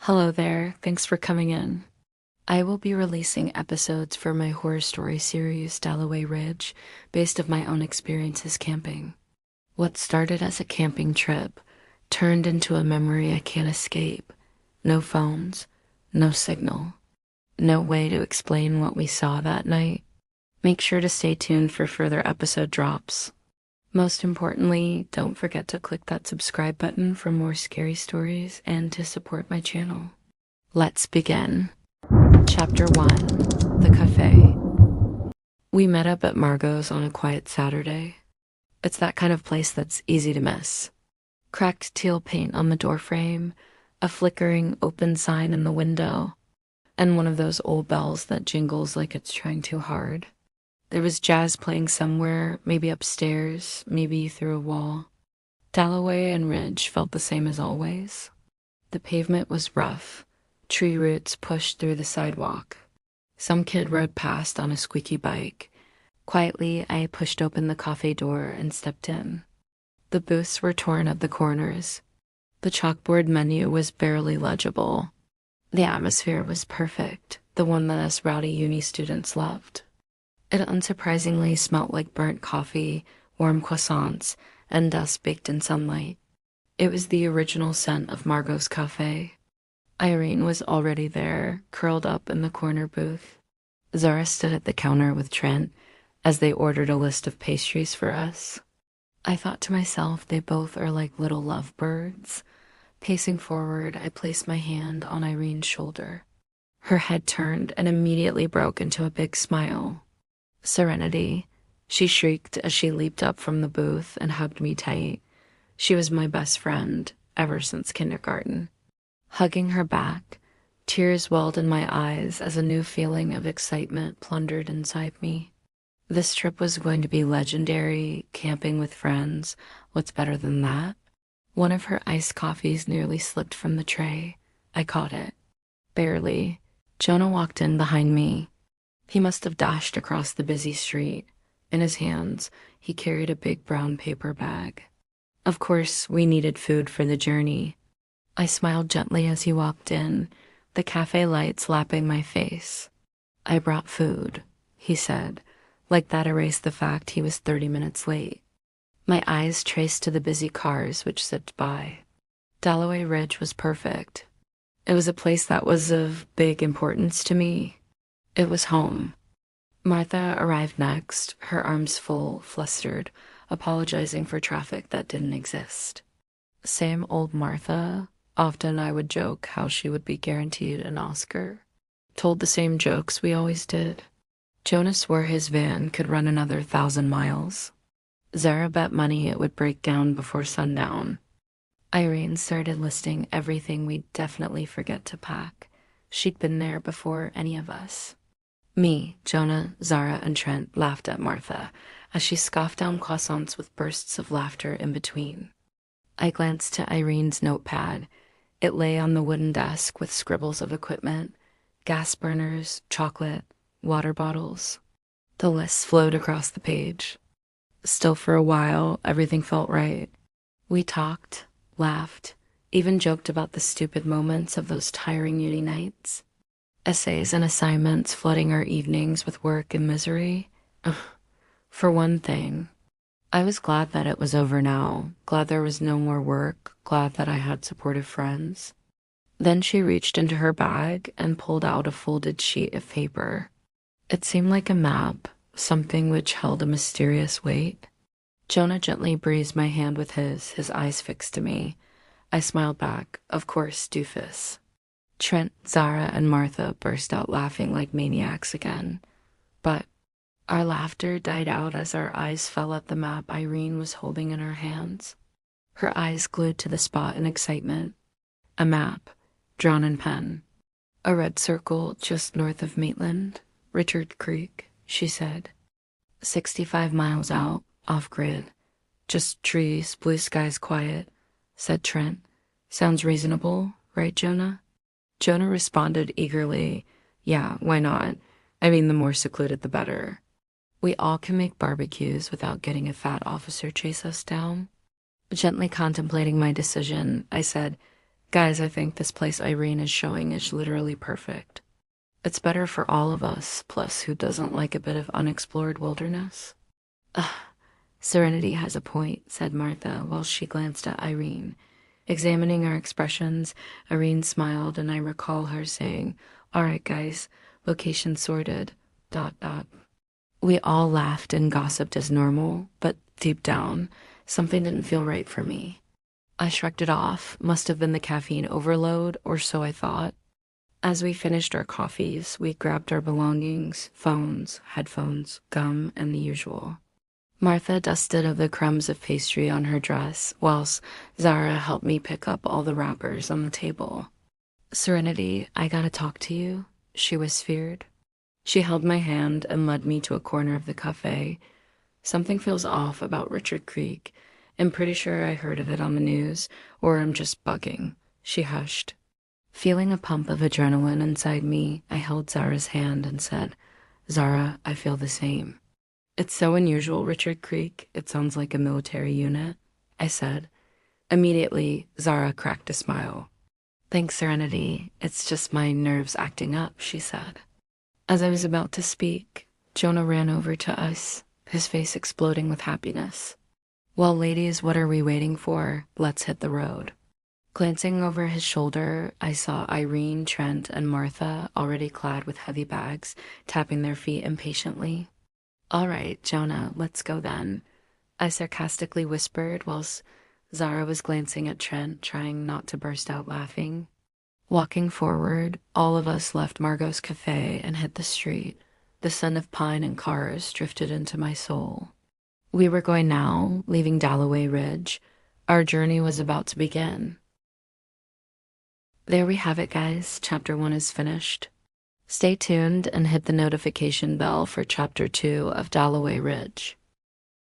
Hello there, thanks for coming in. I will be releasing episodes for my horror story series, Dalloway Ridge, based on my own experiences camping. What started as a camping trip turned into a memory I can't escape. No phones, no signal, no way to explain what we saw that night. Make sure to stay tuned for further episode drops. Most importantly, don't forget to click that subscribe button for more scary stories and to support my channel. Let's begin. Chapter 1, The Café. We met up at Margot's on a quiet Saturday. It's that kind of place that's easy to miss. Cracked teal paint on the doorframe, a flickering open sign in the window, and one of those old bells that jingles like it's trying too hard. There was jazz playing somewhere, maybe upstairs, maybe through a wall. Dalloway and Ridge felt the same as always. The pavement was rough. Tree roots pushed through the sidewalk. Some kid rode past on a squeaky bike. Quietly, I pushed open the cafe door and stepped in. The booths were torn at the corners. The chalkboard menu was barely legible. The atmosphere was perfect, the one that us rowdy uni students loved. It unsurprisingly smelt like burnt coffee, warm croissants, and dust baked in sunlight. It was the original scent of Margot's Café. Irene was already there, curled up in the corner booth. Zara stood at the counter with Trent as they ordered a list of pastries for us. I thought to myself, they both are like little lovebirds. Pacing forward, I placed my hand on Irene's shoulder. Her head turned and immediately broke into a big smile. Serenity, she shrieked as she leaped up from the booth and hugged me tight. She was my best friend ever since kindergarten. Hugging her back, tears welled in my eyes as a new feeling of excitement plundered inside me. This trip was going to be legendary, camping with friends. What's better than that? One of her iced coffees nearly slipped from the tray. I caught it. Barely. Jonah walked in behind me. He must have dashed across the busy street. In his hands, he carried a big brown paper bag. Of course, we needed food for the journey. I smiled gently as he walked in, the cafe lights lapping my face. I brought food, he said, like that erased the fact he was 30 minutes late. My eyes traced to the busy cars which zipped by. Dalloway Ridge was perfect. It was a place that was of big importance to me. It was home. Martha arrived next, her arms full, flustered, apologizing for traffic that didn't exist. Same old Martha. Often I would joke how she would be guaranteed an Oscar. Told the same jokes we always did. Jonah swore his van could run another 1,000 miles. Zara bet money it would break down before sundown. Irene started listing everything we'd definitely forget to pack. She'd been there before any of us. Me, Jonah, Zara, and Trent laughed at Martha as she scoffed down croissants with bursts of laughter in between. I glanced to Irene's notepad. It lay on the wooden desk with scribbles of equipment, gas burners, chocolate, water bottles. The list flowed across the page. Still for a while, everything felt right. We talked, laughed, even joked about the stupid moments of those tiring uni nights. Essays and assignments flooding our evenings with work and misery. Ugh. For one thing, I was glad that it was over now, glad there was no more work, glad that I had supportive friends. Then she reached into her bag and pulled out a folded sheet of paper. It seemed like a map, something which held a mysterious weight. Jonah gently breezed my hand with his eyes fixed to me. I smiled back, of course, doofus. Trent, Zara, and Martha burst out laughing like maniacs again. But our laughter died out as our eyes fell at the map Irene was holding in her hands. Her eyes glued to the spot in excitement. A map, drawn in pen. A red circle just north of Maitland, Richard Creek, she said. 65 miles out, off-grid. Just trees, blue skies, quiet, said Trent. Sounds reasonable, right, Jonah? Jonah responded eagerly, yeah, why not? I mean, the more secluded, the better. We all can make barbecues without getting a fat officer chase us down. Gently contemplating my decision, I said, Guys, I think this place Irene is showing is literally perfect. It's better for all of us, plus who doesn't like a bit of unexplored wilderness? Ugh, Serenity has a point, said Martha while she glanced at Irene. Examining our expressions, Irene smiled, and I recall her saying, "All right, guys, location sorted, ... We all laughed and gossiped as normal, but deep down, something didn't feel right for me. I shrugged it off, must have been the caffeine overload, or so I thought. As we finished our coffees, we grabbed our belongings, phones, headphones, gum, and the usual. Martha dusted of the crumbs of pastry on her dress, whilst Zara helped me pick up all the wrappers on the table. "Serenity, I gotta talk to you," she whispered. She held my hand and led me to a corner of the cafe. "Something feels off about Richard Creek. I'm pretty sure I heard of it on the news, or I'm just bugging." She hushed. Feeling a pump of adrenaline inside me, I held Zara's hand and said, "Zara, I feel the same." "It's so unusual, Richard Creek. It sounds like a military unit," I said. Immediately, Zara cracked a smile. "Thanks, Serenity. It's just my nerves acting up," she said. As I was about to speak, Jonah ran over to us, his face exploding with happiness. "Well, ladies, what are we waiting for? Let's hit the road." Glancing over his shoulder, I saw Irene, Trent, and Martha, already clad with heavy bags, tapping their feet impatiently. "All right, Jonah, let's go then," I sarcastically whispered whilst Zara was glancing at Trent, trying not to burst out laughing. Walking forward, all of us left Margot's Café and hit the street. The scent of pine and cars drifted into my soul. We were going now, leaving Dalloway Ridge. Our journey was about to begin. There we have it, guys. Chapter 1 is finished. Stay tuned and hit the notification bell for Chapter 2 of Dalloway Ridge.